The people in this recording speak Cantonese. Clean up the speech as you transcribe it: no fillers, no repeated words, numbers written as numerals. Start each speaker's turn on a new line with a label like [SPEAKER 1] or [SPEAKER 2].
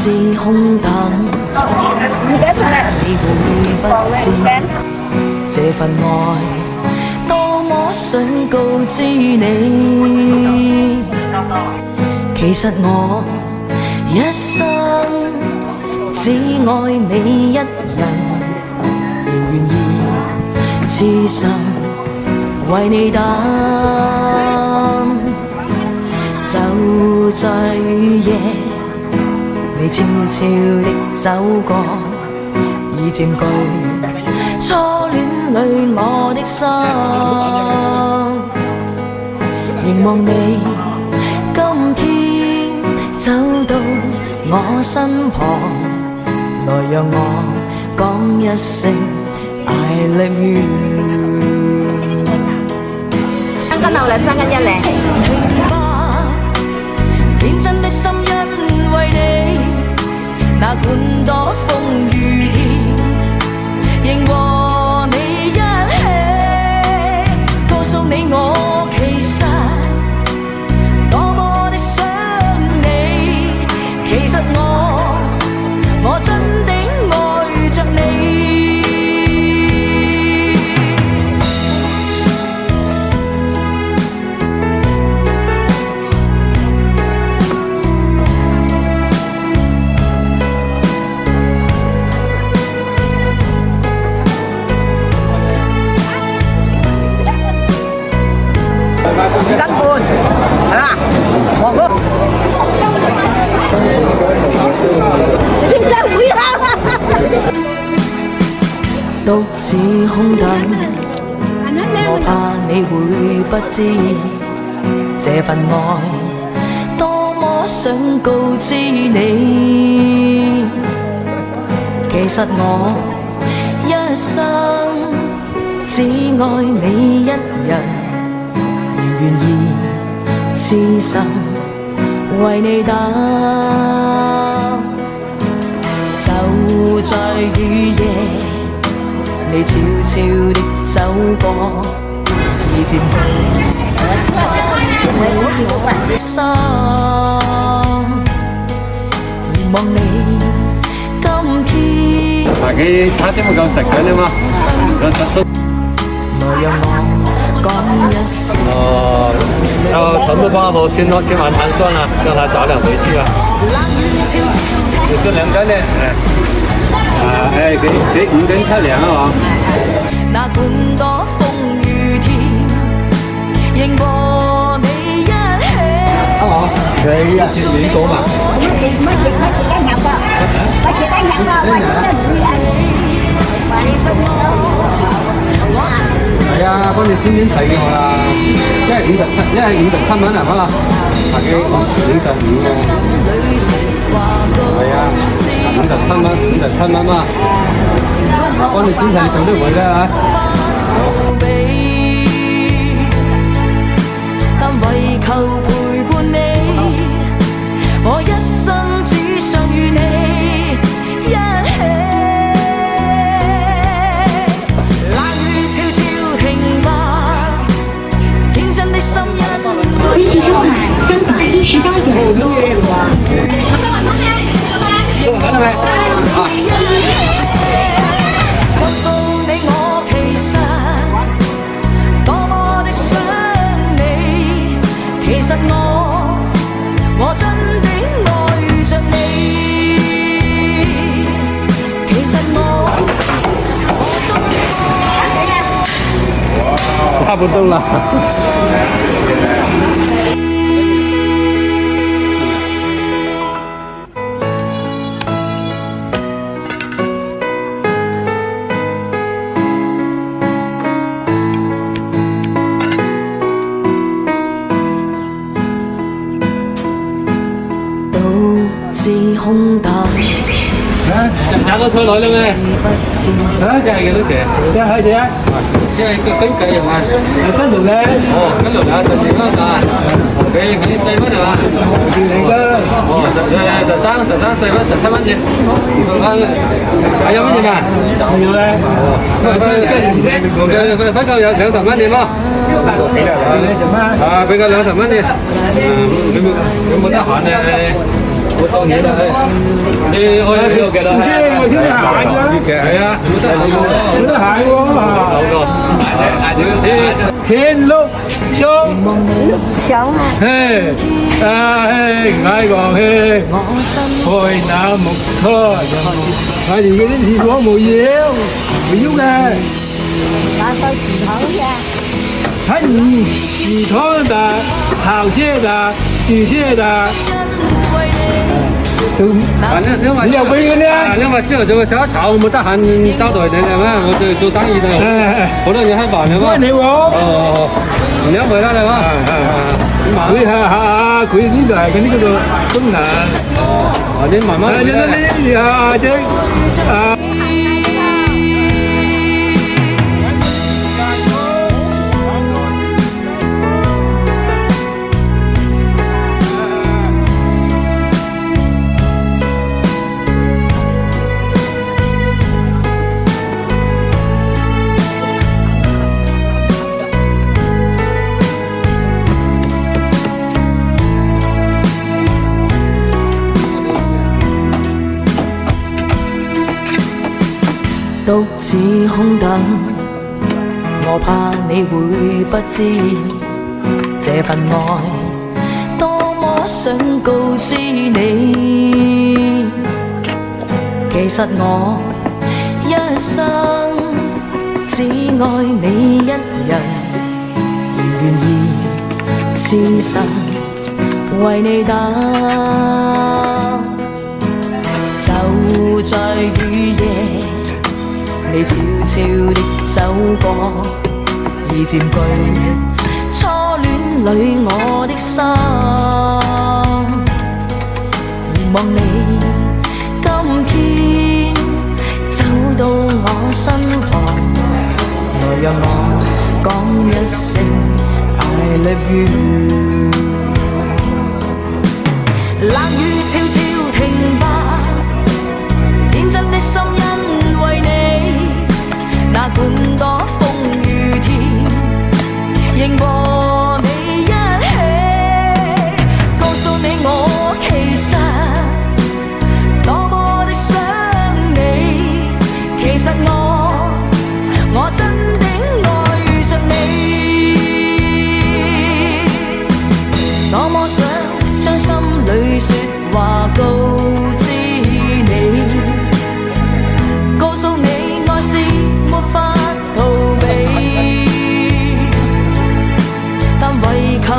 [SPEAKER 1] 自空等，你會不知這份愛多麼想告知你。其實我一生只愛你一人，仍願意痴心為你等。就在雨夜，你悄悄地走過，已佔據初戀裏我的心。凝望你今天走到我身旁，來讓我講一聲 I love you。
[SPEAKER 2] 生根後嚟，生根一嚟。
[SPEAKER 1] 天真的心因為你，哪管多風雨天，仍和你一起，告訴你我其實多麼的想你。其實我真的愛着你。
[SPEAKER 2] 根本係嘛？黃哥，先生會啊！
[SPEAKER 1] 獨自空等，我怕你會不知這份愛多麼想告知你。其實我一生只愛你一人，願意痴心為你等。就在雨夜，你悄悄地走過，已佔據初戀我的心。凝望你今天，
[SPEAKER 3] 嗱，佢叉燒冇夠食嘅啫嘛，
[SPEAKER 1] 來讓我講一聲。
[SPEAKER 3] 要全部幫我先完盤算了，讓他早點回去啊。就是2點，給5點太涼了啊。
[SPEAKER 1] 哪管多風雨天，仍和你一起。
[SPEAKER 3] 好，佢啊，你講嘛？係啊，幫你先洗咗啦，一係57蚊啊，好啦，下幾55嘅，係啊，57蚊嘛，我幫你先洗做啲會啦嚇。
[SPEAKER 1] 但為求陪伴你，我一生只想與你一起。
[SPEAKER 4] 恭喜购买318.6。
[SPEAKER 1] 告訴你我其實多麼的想你。其實我真的愛着你。其實
[SPEAKER 3] 差不多啦。
[SPEAKER 1] 空等，
[SPEAKER 3] 炒到菜來啦咩？啊，即係幾多錢？即係幾啊？即係個斤計係嘛？斤條嘅。哦，斤條啊，12蚊啊。佢4蚊係嘛？嚟㗎。哦，13、4蚊、17蚊錢。啊，有蚊錢嘛？有咧。佢分夠有20蚊錢咯。啊，俾個20蚊錢。有冇得閒咧？我當你啦，你我有幾多係？
[SPEAKER 5] 我聽你行㗎，
[SPEAKER 3] 係啊，冇得好過，
[SPEAKER 5] 冇得行
[SPEAKER 3] 好
[SPEAKER 5] 喎。
[SPEAKER 3] 過。
[SPEAKER 5] 天碌雙，
[SPEAKER 4] 想啊，
[SPEAKER 5] 嘿，唉，嗌講嘿，開那木拖人，我哋嗰啲地方冇要，冇要嘅。
[SPEAKER 4] 拿到祠堂去。
[SPEAKER 5] 睇你祠堂的、好些的、底些的，都
[SPEAKER 3] 反正
[SPEAKER 5] 你又俾嘅呢？
[SPEAKER 3] 因為之後就會炒一炒，冇得閒交代你哋嘛，我哋做生意嘅，好多嘢喺煩嘅嘛。
[SPEAKER 5] 你喎。
[SPEAKER 3] 哦，你回來了嘛？
[SPEAKER 5] 佢係佢呢度係佢呢個東南。
[SPEAKER 3] 你慢慢回來。
[SPEAKER 1] 獨自空等，我怕你會不知這份愛多麼想告知你。其實我一生只愛你一人，願意痴身為你等。就在雨夜，你悄悄地走過，已佔據初戀裏我的心。凝望你今天走到我身旁，來讓我講一聲 I love you。冷雨悄悄停吧，天真的心因為你，哪管多風雨天，仍和你一起。告訴你我其實多麼的想你，其實我真的愛着你，多麼想將心裏說話告知你，告訴你愛是沒法逃避，但為求